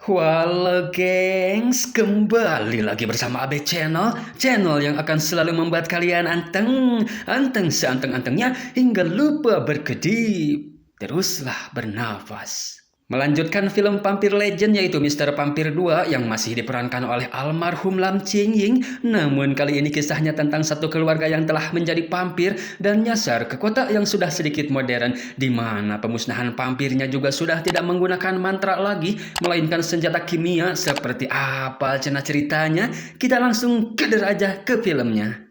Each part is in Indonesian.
Halo gengs, kembali lagi bersama Abe Channel, channel yang akan selalu membuat kalian anteng seanteng-antengnya hingga lupa berkedip. Teruslah bernafas. Melanjutkan film Vampir Legend yaitu Mister Vampir 2 yang masih diperankan oleh almarhum Lam Ching Ying. Namun kali ini kisahnya tentang satu keluarga yang telah menjadi vampir dan nyasar ke kota yang sudah sedikit modern, di mana pemusnahan vampirnya juga sudah tidak menggunakan mantra lagi, melainkan senjata kimia. Seperti apa cina ceritanya? Kita langsung keder aja ke filmnya.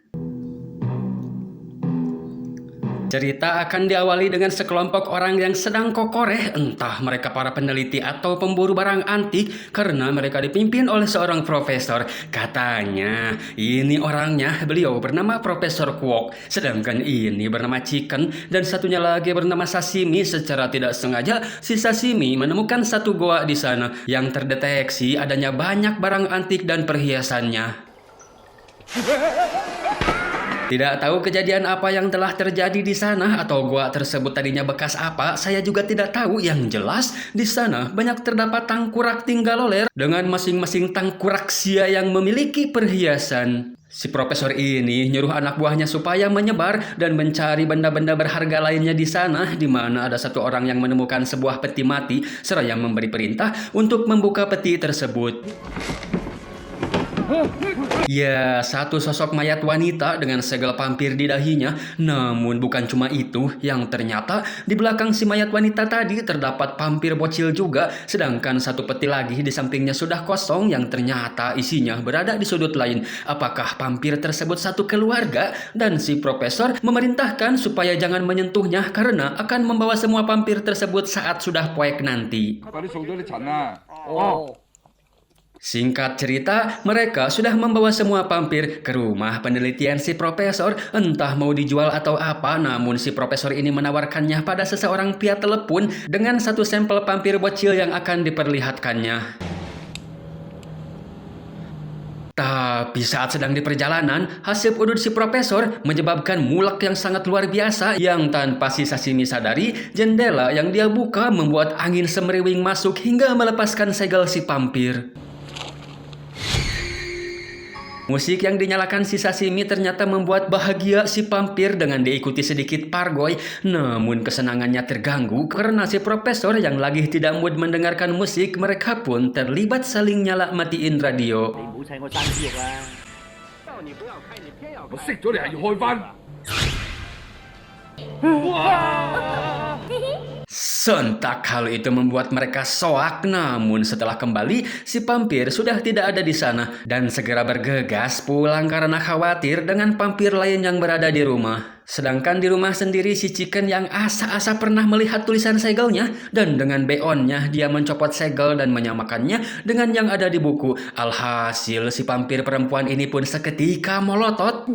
Cerita akan diawali dengan sekelompok orang yang sedang kokoreh, entah mereka para peneliti atau pemburu barang antik, karena mereka dipimpin oleh seorang profesor. Katanya, ini orangnya, beliau bernama Profesor Kwok, sedangkan ini bernama Chicken, dan satunya lagi bernama Sashimi. Secara tidak sengaja, si Sashimi menemukan satu goa di sana yang terdeteksi adanya banyak barang antik dan perhiasannya. Tidak tahu kejadian apa yang telah terjadi di sana atau gua tersebut tadinya bekas apa, saya juga tidak tahu. Yang jelas di sana banyak terdapat tangkurak tinggaloler dengan masing-masing tangkurak sia yang memiliki perhiasan. Si profesor ini nyuruh anak buahnya supaya menyebar dan mencari benda-benda berharga lainnya di sana, di mana ada satu orang yang menemukan sebuah peti mati seraya memberi perintah untuk membuka peti tersebut. Ya, satu sosok mayat wanita dengan segel vampir di dahinya. Namun bukan cuma itu, yang ternyata di belakang si mayat wanita tadi terdapat vampir bocil juga. Sedangkan satu peti lagi di sampingnya sudah kosong yang ternyata isinya berada di sudut lain. Apakah vampir tersebut satu keluarga? Dan si profesor memerintahkan supaya jangan menyentuhnya karena akan membawa semua vampir tersebut saat sudah poek nanti. Singkat cerita, mereka sudah membawa semua vampir ke rumah penelitian si profesor, entah mau dijual atau apa. Namun si profesor ini menawarkannya pada seseorang via telepon dengan satu sampel vampir bocil yang akan diperlihatkannya. Tapi saat sedang di perjalanan, hasil udut si profesor menyebabkan mulak yang sangat luar biasa yang tanpa si Sashimi sadari, jendela yang dia buka membuat angin semeriwing masuk hingga melepaskan segel si vampir. Musik yang dinyalakan si Sashimi ternyata membuat bahagia si vampir dengan diikuti sedikit pargoy. Namun kesenangannya terganggu karena si profesor yang lagi tidak mood mendengarkan musik. Mereka pun terlibat saling nyala matiin radio. Sontak hal itu membuat mereka soak. Namun setelah kembali, si vampir sudah tidak ada di sana dan segera bergegas pulang karena khawatir dengan vampir lain yang berada di rumah. Sedangkan di rumah sendiri si Chicken yang asa-asa pernah melihat tulisan segelnya, dan dengan beonnya dia mencopot segel dan menyamakannya dengan yang ada di buku. Alhasil si vampir perempuan ini pun seketika melotot.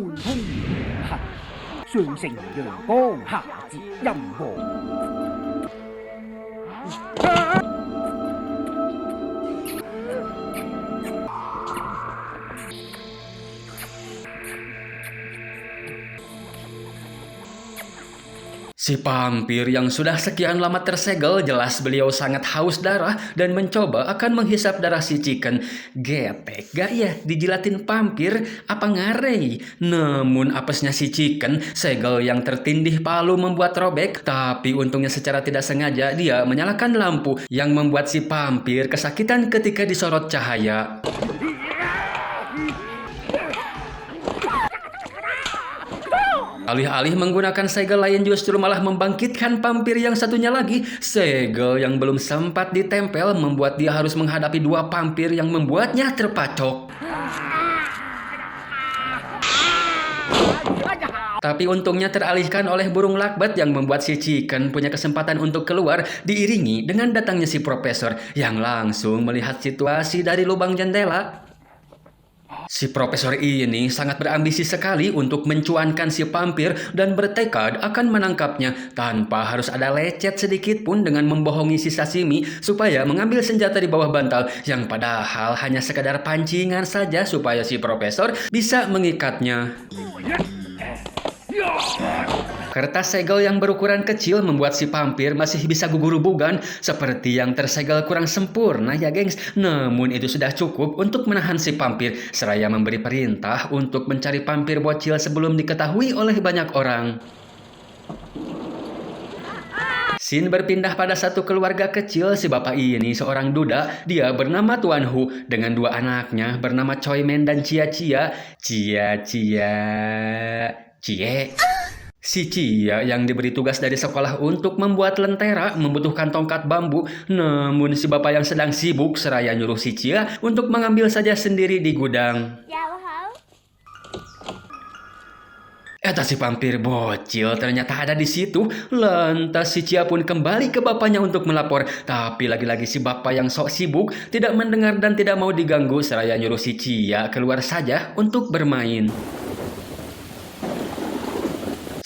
Si vampir yang sudah sekian lama tersegel, jelas beliau sangat haus darah dan mencoba akan menghisap darah si Chicken. Gepek gak ya dijilatin vampir? Apa ngarei? Namun apesnya si Chicken, segel yang tertindih palu membuat robek. Tapi untungnya secara tidak sengaja dia menyalakan lampu yang membuat si vampir kesakitan ketika disorot cahaya. Alih-alih menggunakan segel lain justru malah membangkitkan vampir yang satunya lagi. Segel yang belum sempat ditempel membuat dia harus menghadapi dua vampir yang membuatnya terpacok. Tapi untungnya teralihkan oleh burung lakbat yang membuat si Chicken punya kesempatan untuk keluar, diiringi dengan datangnya si profesor yang langsung melihat situasi dari lubang jendela. Si profesor ini sangat berambisi sekali untuk mencuankan si vampir dan bertekad akan menangkapnya tanpa harus ada lecet sedikit pun dengan membohongi si Sashimi supaya mengambil senjata di bawah bantal yang padahal hanya sekadar pancingan saja supaya si profesor bisa mengikatnya. Kertas segel yang berukuran kecil membuat si vampir masih bisa guguru-bugan seperti yang tersegel kurang sempurna ya gengs. Namun itu sudah cukup untuk menahan si vampir seraya memberi perintah untuk mencari vampir bocil sebelum diketahui oleh banyak orang. Scene berpindah pada satu keluarga kecil. Si bapak ini seorang duda. Dia bernama Tuan Hu dengan dua anaknya bernama Choi Men dan Cia Cia. Cie. Si Cia yang diberi tugas dari sekolah untuk membuat lentera membutuhkan tongkat bambu. Namun si bapak yang sedang sibuk seraya nyuruh si Cia untuk mengambil saja sendiri di gudang. Eta si vampir bocil ternyata ada di situ. Lantas si Cia pun kembali ke bapaknya untuk melapor. Tapi lagi-lagi si bapak yang sok sibuk tidak mendengar dan tidak mau diganggu seraya nyuruh si Cia keluar saja untuk bermain.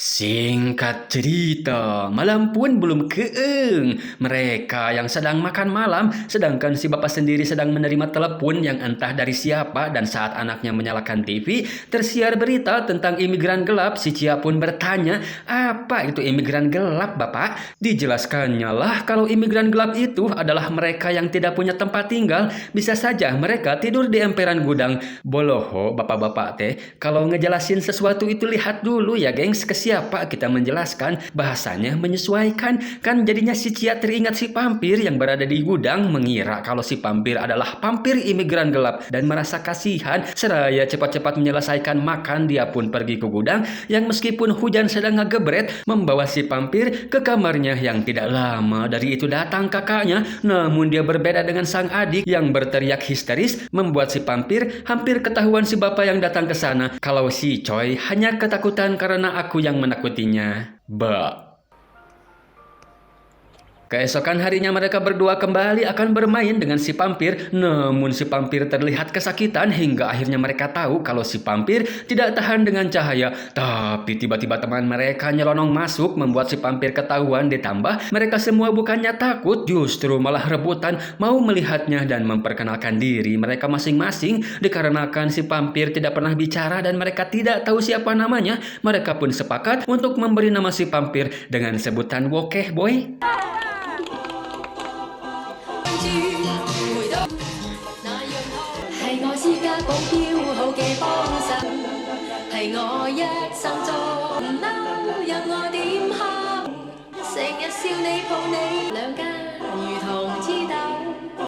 Singkat cerita, malam pun belum keeng. Mereka yang sedang makan malam, sedangkan si bapak sendiri sedang menerima telepon yang entah dari siapa. Dan saat anaknya menyalakan TV, tersiar berita tentang imigran gelap. Si Cia pun bertanya, apa itu imigran gelap bapak? Dijelaskannya lah kalau imigran gelap itu adalah mereka yang tidak punya tempat tinggal. Bisa saja mereka tidur di emperan gudang. Boloho bapak-bapak teh, kalau ngejelasin sesuatu itu lihat dulu ya gengs ke siapa kita menjelaskan, bahasanya menyesuaikan. Kan jadinya si Cia teringat si vampir yang berada di gudang, mengira kalau si vampir adalah vampir imigran gelap dan merasa kasihan seraya cepat-cepat menyelesaikan makan. Dia pun pergi ke gudang yang meskipun hujan sedang ngegebret membawa si vampir ke kamarnya. Yang tidak lama dari itu datang kakaknya, namun dia berbeda dengan sang adik yang berteriak histeris membuat si vampir hampir ketahuan si bapak yang datang ke sana kalau si Choi hanya ketakutan karena aku yang menakutinya. Keesokan harinya mereka berdua kembali akan bermain dengan si vampir. Namun si vampir terlihat kesakitan hingga akhirnya mereka tahu kalau si vampir tidak tahan dengan cahaya. Tapi tiba-tiba teman mereka nyelonong masuk membuat si vampir ketahuan. Ditambah mereka semua bukannya takut, justru malah rebutan mau melihatnya dan memperkenalkan diri mereka masing-masing. Dikarenakan si vampir tidak pernah bicara dan mereka tidak tahu siapa namanya, mereka pun sepakat untuk memberi nama si vampir dengan sebutan Wokeh Boy.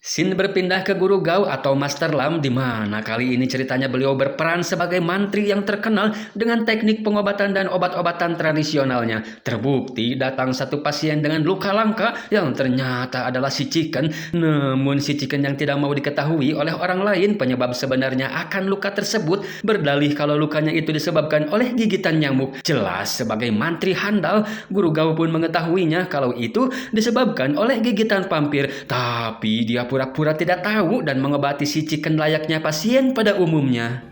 Scene berpindah ke Guru Gao atau Master Lam, di mana kali ini ceritanya beliau berperan sebagai mantri yang terkenal dengan teknik pengobatan dan obat-obatan tradisionalnya. Terbukti datang satu pasien dengan luka langka yang ternyata adalah si Chicken. Namun si Chicken yang tidak mau diketahui oleh orang lain penyebab sebenarnya akan luka tersebut, berdalih kalau lukanya itu disebabkan oleh gigitan nyamuk. Jelas sebagai mantri handal, Guru Gao pun mengetahuinya kalau itu disebabkan oleh gigitan vampir. Tapi dia pura-pura tidak tahu dan mengobati si Chicken layaknya pasien pada umumnya.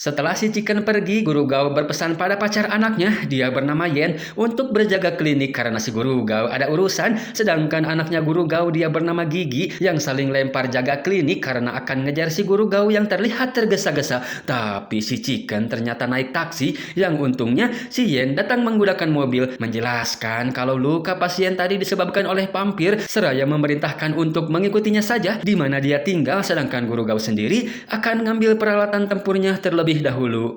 Setelah si Chicken pergi, Guru Gao berpesan pada pacar anaknya, dia bernama Yen, untuk berjaga klinik karena si Guru Gao ada urusan. Sedangkan anaknya Guru Gao dia bernama Gigi yang saling lempar jaga klinik karena akan ngejar si Guru Gao yang terlihat tergesa-gesa. Tapi si Chicken ternyata naik taksi, yang untungnya si Yen datang menggunakan mobil menjelaskan kalau luka pasien tadi disebabkan oleh vampir seraya memerintahkan untuk mengikutinya saja di mana dia tinggal, sedangkan Guru Gao sendiri akan ngambil peralatan tempurnya terlebih dahulu.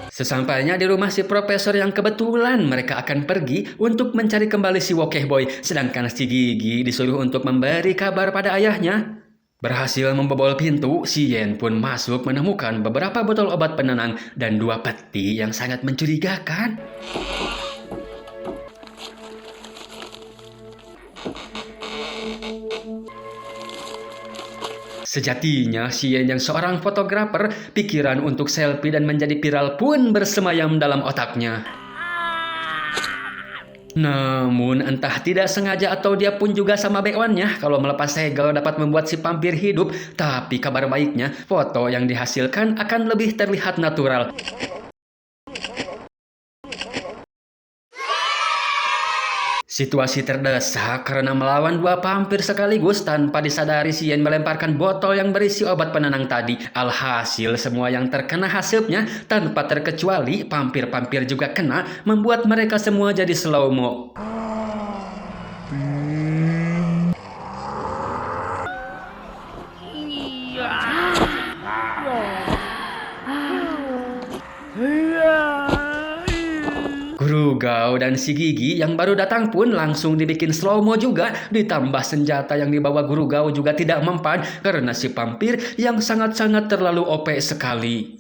Sesampainya di rumah si profesor yang kebetulan mereka akan pergi untuk mencari kembali si Wokeh Boy, sedangkan si Gigi disuruh untuk memberi kabar pada ayahnya. Berhasil membobol pintu, si Yen pun masuk menemukan beberapa botol obat penenang dan dua peti yang sangat mencurigakan. Sejatinya, si Yen yang seorang fotografer, pikiran untuk selfie dan menjadi viral pun bersemayam dalam otaknya. Namun entah tidak sengaja atau dia pun juga sama bewannya, kalau melepas segel dapat membuat si vampir hidup. Tapi kabar baiknya, foto yang dihasilkan akan lebih terlihat natural. Situasi terdesak karena melawan dua vampir sekaligus. Tanpa disadari, Sien melemparkan botol yang berisi obat penenang tadi. Alhasil semua yang terkena hasapnya tanpa terkecuali vampir-vampir juga kena, membuat mereka semua jadi slow-mo. Guru Gao dan si Gigi yang baru datang pun langsung dibikin slow-mo juga. Ditambah senjata yang dibawa Guru Gao juga tidak mempan karena si vampir yang sangat-sangat terlalu OP sekali.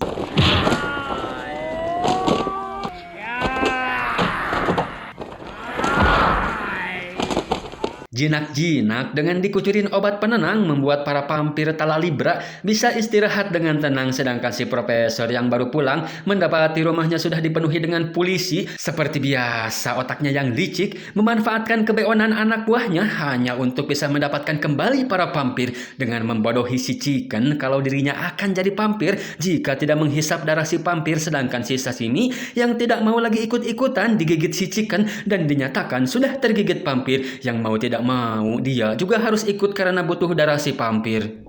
Jinak-jinak dengan dikucurin obat penenang membuat para vampir talalibra bisa istirahat dengan tenang, sedangkan si profesor yang baru pulang mendapati rumahnya sudah dipenuhi dengan polisi. Seperti biasa, otaknya yang licik memanfaatkan kebeonan anak buahnya hanya untuk bisa mendapatkan kembali para vampir dengan membodohi si Chicken kalau dirinya akan jadi vampir jika tidak menghisap darah si vampir, sedangkan si Sashimi yang tidak mau lagi ikut-ikutan digigit si Chicken dan dinyatakan sudah tergigit vampir. Yang mau tidak mau, dia juga harus ikut karena butuh darah si vampir.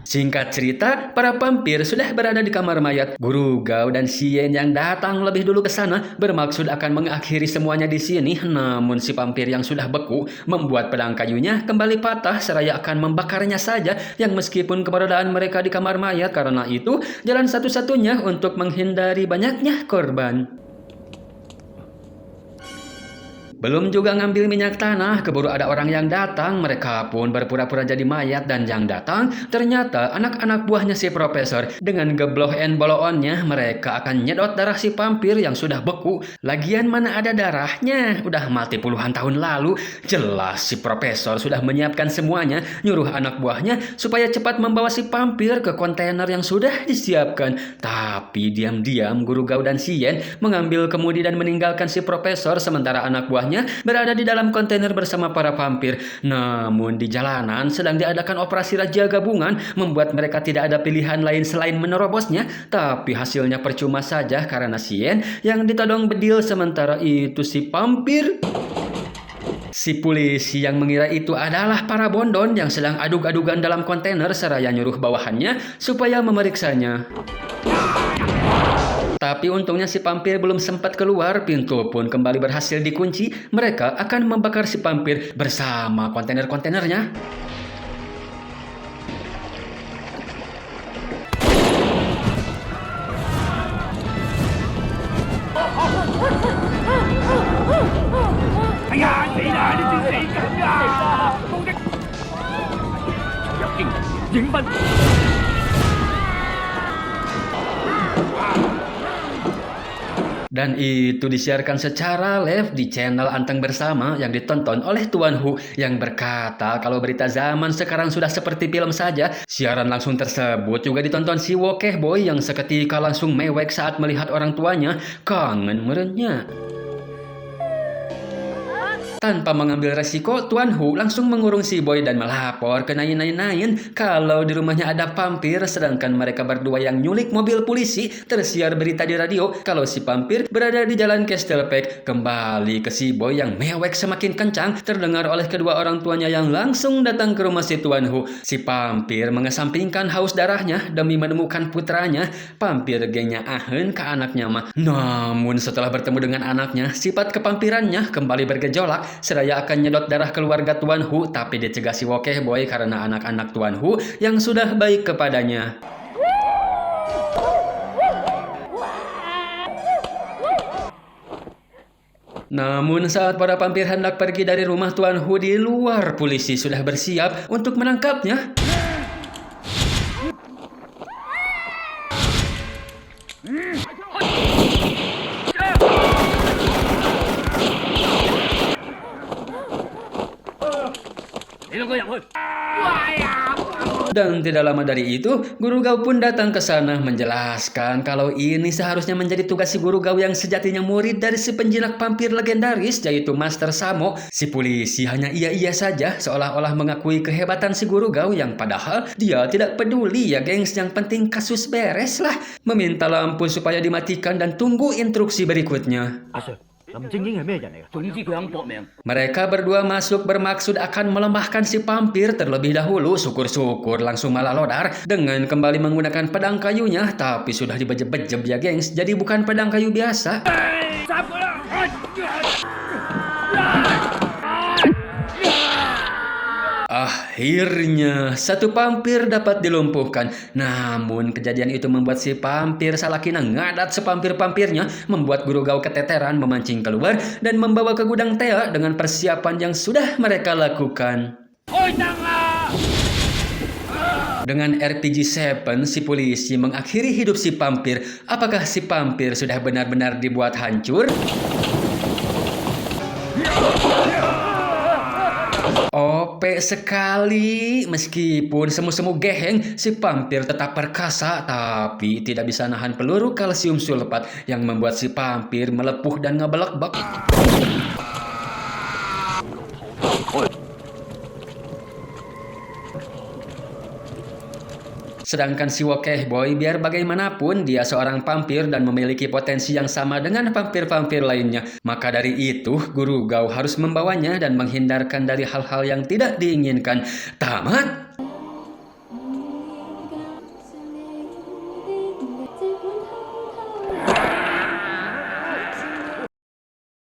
Singkat cerita, para vampir sudah berada di kamar mayat. Guru Gao dan Sien yang datang lebih dulu ke sana bermaksud akan mengakhiri semuanya di sini. Namun si vampir yang sudah beku membuat pedang kayunya kembali patah seraya akan membakarnya saja, yang meskipun keberadaan mereka di kamar mayat karena itu jalan satu-satunya untuk menghindari banyaknya korban. Belum juga ngambil minyak tanah, keburu ada orang yang datang. Mereka pun berpura-pura jadi mayat dan yang datang ternyata anak-anak buahnya si profesor. Dengan gebloh and boloonnya mereka akan nyedot darah si vampir yang sudah beku. Lagian mana ada darahnya, udah mati puluhan tahun lalu. Jelas si profesor sudah menyiapkan semuanya, nyuruh anak buahnya supaya cepat membawa si vampir ke kontainer yang sudah disiapkan. Tapi diam-diam Guru Gao dan Sien mengambil kemudi dan meninggalkan si profesor, sementara anak buahnya berada di dalam kontainer bersama para vampir. Namun di jalanan sedang diadakan operasi raja gabungan, membuat mereka tidak ada pilihan lain selain menerobosnya. Tapi hasilnya percuma saja karena Sien yang ditodong bedil, sementara itu si vampir. Si polisi yang mengira itu adalah para bondon yang sedang adug-adugan dalam kontainer seraya nyuruh bawahannya supaya memeriksanya. Tapi untungnya si vampir belum sempat keluar, pintu pun kembali berhasil dikunci. Mereka akan membakar si vampir bersama kontainer-kontainernya. Dan itu disiarkan secara live di channel Anteng Bersama yang ditonton oleh Tuan Hu yang berkata kalau berita zaman sekarang sudah seperti film saja. Siaran langsung tersebut juga ditonton si Wokeh Boy yang seketika langsung mewek saat melihat orang tuanya. Kangen merenya. Tanpa mengambil resiko, Tuan Hu langsung mengurung si Boy dan melapor ke Nain kalau di rumahnya ada vampir, sedangkan mereka berdua yang nyulik mobil polisi. Tersiar berita di radio kalau si vampir berada di jalan Castelpec. Kembali ke si Boy yang mewek semakin kencang terdengar oleh kedua orang tuanya yang langsung datang ke rumah si Tuan Hu. Si vampir mengesampingkan haus darahnya demi menemukan putranya. Vampir gengnya ahen ke anaknya mah. Namun setelah bertemu dengan anaknya, sifat kevampirannya kembali bergejolak seraya akan nyedot darah keluarga Tuan Hu, tapi dicegah si Wokeh Boy karena anak-anak Tuan Hu yang sudah baik kepadanya. Namun saat para vampir hendak pergi dari rumah Tuan Hu, di luar polisi sudah bersiap untuk menangkapnya. Dan tidak lama dari itu, Guru Gao pun datang ke sana menjelaskan kalau ini seharusnya menjadi tugas si Guru Gao yang sejatinya murid dari si penjinak vampir legendaris yaitu Master Samo. Si polisi hanya iya-iya saja seolah-olah mengakui kehebatan si Guru Gao yang padahal dia tidak peduli ya gengs, yang penting kasus beres lah. Meminta lampu supaya dimatikan dan tunggu instruksi berikutnya. Mereka berdua masuk bermaksud akan melemahkan si vampir terlebih dahulu. Syukur-syukur langsung malah lodar dengan kembali menggunakan pedang kayunya. Tapi sudah dibejem-bejem ya gengs, jadi bukan pedang kayu biasa. Akhirnya satu vampir dapat dilumpuhkan. Namun kejadian itu membuat si vampir Salakina ngadat sepampir-pampirnya, membuat Guru Gao keteteran memancing keluar dan membawa ke gudang Thea dengan persiapan yang sudah mereka lakukan. Dengan RPG 7, si polisi mengakhiri hidup si vampir. Apakah si vampir sudah benar-benar dibuat hancur? OP sekali, meskipun semu-semu geheng, si vampir tetap perkasa, tapi tidak bisa nahan peluru kalsium sulfat yang membuat si vampir melepuh dan ngebelek-bek. Sedangkan si Wokeh Boy, biar bagaimanapun dia seorang vampir dan memiliki potensi yang sama dengan vampir-vampir lainnya. Maka dari itu, Guru Gao harus membawanya dan menghindarkan dari hal-hal yang tidak diinginkan. Tamat.